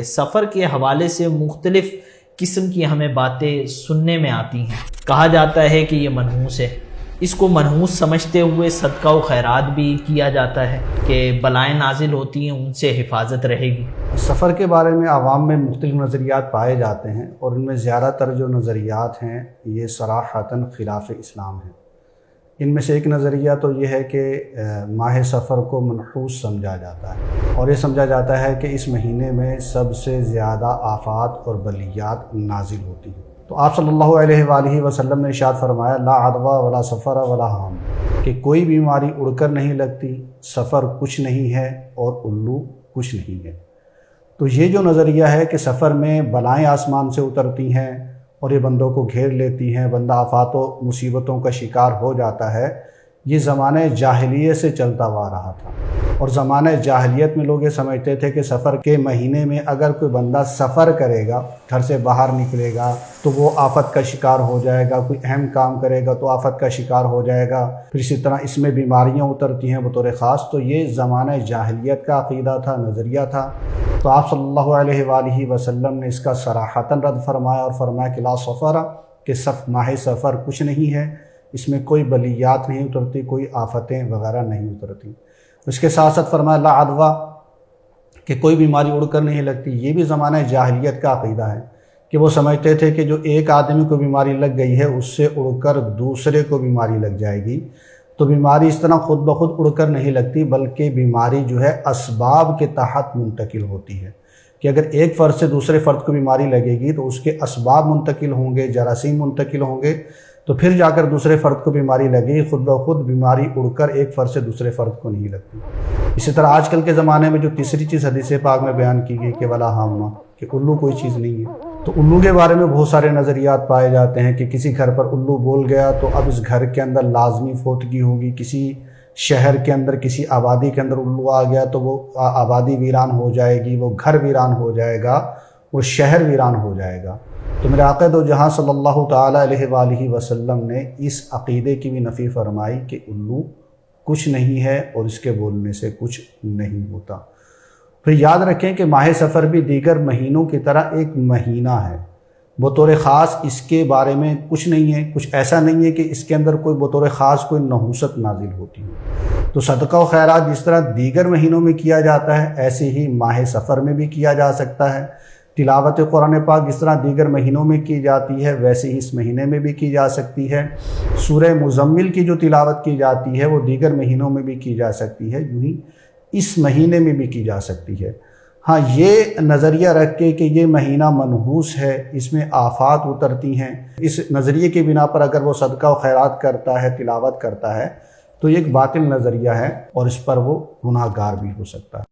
سفر کے حوالے سے مختلف قسم کی ہمیں باتیں سننے میں آتی ہیں۔ کہا جاتا ہے کہ یہ منحوس ہے، اس کو منحوس سمجھتے ہوئے صدقہ و خیرات بھی کیا جاتا ہے کہ بلائیں نازل ہوتی ہیں ان سے حفاظت رہے گی۔ سفر کے بارے میں عوام میں مختلف نظریات پائے جاتے ہیں، اور ان میں زیادہ تر جو نظریات ہیں یہ صراحتاً خلاف اسلام ہیں۔ ان میں سے ایک نظریہ تو یہ ہے کہ ماہ سفر کو منحوس سمجھا جاتا ہے، اور یہ سمجھا جاتا ہے کہ اس مہینے میں سب سے زیادہ آفات اور بلیات نازل ہوتی ہیں۔ تو آپ صلی اللہ علیہ وآلہ وسلم نے ارشاد فرمایا لا عدوى ولا سفر ولا حام، کہ کوئی بیماری اڑ کر نہیں لگتی، سفر کچھ نہیں ہے اور الو کچھ نہیں ہے۔ تو یہ جو نظریہ ہے کہ سفر میں بلائیں آسمان سے اترتی ہیں اور یہ بندوں کو گھیر لیتی ہیں، بندہ آفات و مصیبتوں کا شکار ہو جاتا ہے، یہ زمانہ جاہلیت سے چلتا ہوا رہا تھا۔ اور زمانہ جاہلیت میں لوگ یہ سمجھتے تھے کہ سفر کے مہینے میں اگر کوئی بندہ سفر کرے گا، گھر سے باہر نکلے گا تو وہ آفت کا شکار ہو جائے گا، کوئی اہم کام کرے گا تو آفت کا شکار ہو جائے گا، پھر اسی طرح اس میں بیماریاں اترتی ہیں بطور خاص۔ تو یہ زمانہ جاہلیت کا عقیدہ تھا، نظریہ تھا۔ تو آپ صلی اللہ علیہ وآلہ وسلم نے اس کا صراحتاً رد فرمایا اور فرمایا کہ لا سفر، کہ ماہ سفر کچھ نہیں ہے، اس میں کوئی بلیات نہیں اترتی، کوئی آفتیں وغیرہ نہیں اترتی۔ اس کے ساتھ ساتھ فرمایا لا عدوى، کہ کوئی بیماری اڑ کر نہیں لگتی۔ یہ بھی زمانہ جاہلیت کا عقیدہ ہے کہ وہ سمجھتے تھے کہ جو ایک آدمی کو بیماری لگ گئی ہے اس سے اڑ کر دوسرے کو بیماری لگ جائے گی۔ تو بیماری اس طرح خود بخود اڑ کر نہیں لگتی، بلکہ بیماری جو ہے اسباب کے تحت منتقل ہوتی ہے، کہ اگر ایک فرد سے دوسرے فرد کو بیماری لگے گی تو اس کے اسباب منتقل ہوں گے، جراثیم منتقل ہوں گے، تو پھر جا کر دوسرے فرد کو بیماری لگے، خود بخود بیماری اڑ کر ایک فرد سے دوسرے فرد کو نہیں لگتی۔ اسی طرح آج کل کے زمانے میں جو تیسری چیز حدیث پاک میں بیان کی گئی کہ ولا حامہ، کہ الو کوئی چیز نہیں ہے۔ تو الو کے بارے میں بہت سارے نظریات پائے جاتے ہیں کہ کسی گھر پر الو بول گیا تو اب اس گھر کے اندر لازمی فوتگی ہوگی، کسی شہر کے اندر کسی آبادی کے اندر الو آ گیا تو وہ آبادی ویران ہو جائے گی، وہ گھر ویران ہو جائے گا، وہ شہر ویران ہو جائے گا۔ تو میرے آقا دو جہاں صلی اللہ تعالیٰ علیہ وآلہ وسلم نے اس عقیدے کی بھی نفی فرمائی کہ الو کچھ نہیں ہے اور اس کے بولنے سے کچھ نہیں ہوتا۔ پھر یاد رکھیں کہ ماہ سفر بھی دیگر مہینوں کی طرح ایک مہینہ ہے، بطور خاص اس کے بارے میں کچھ نہیں ہے، کچھ ایسا نہیں ہے کہ اس کے اندر کوئی بطور خاص کوئی نحوست نازل ہوتی ہے۔ تو صدقہ و خیرات جس طرح دیگر مہینوں میں کیا جاتا ہے ایسے ہی ماہ سفر میں بھی کیا جا سکتا ہے۔ تلاوت قرآن پاک جس طرح دیگر مہینوں میں کی جاتی ہے ویسے ہی اس مہینے میں بھی کی جا سکتی ہے۔ سورہ مزمل کی جو تلاوت کی جاتی ہے وہ دیگر مہینوں میں بھی کی جا سکتی ہے، یوں ہی اس مہینے میں بھی کی جا سکتی ہے۔ ہاں، یہ نظریہ رکھ کے کہ یہ مہینہ منحوس ہے، اس میں آفات اترتی ہیں، اس نظریے کی بنا پر اگر وہ صدقہ و خیرات کرتا ہے، تلاوت کرتا ہے تو یہ ایک باطل نظریہ ہے اور اس پر وہ گناہ گار بھی ہو سکتا ہے۔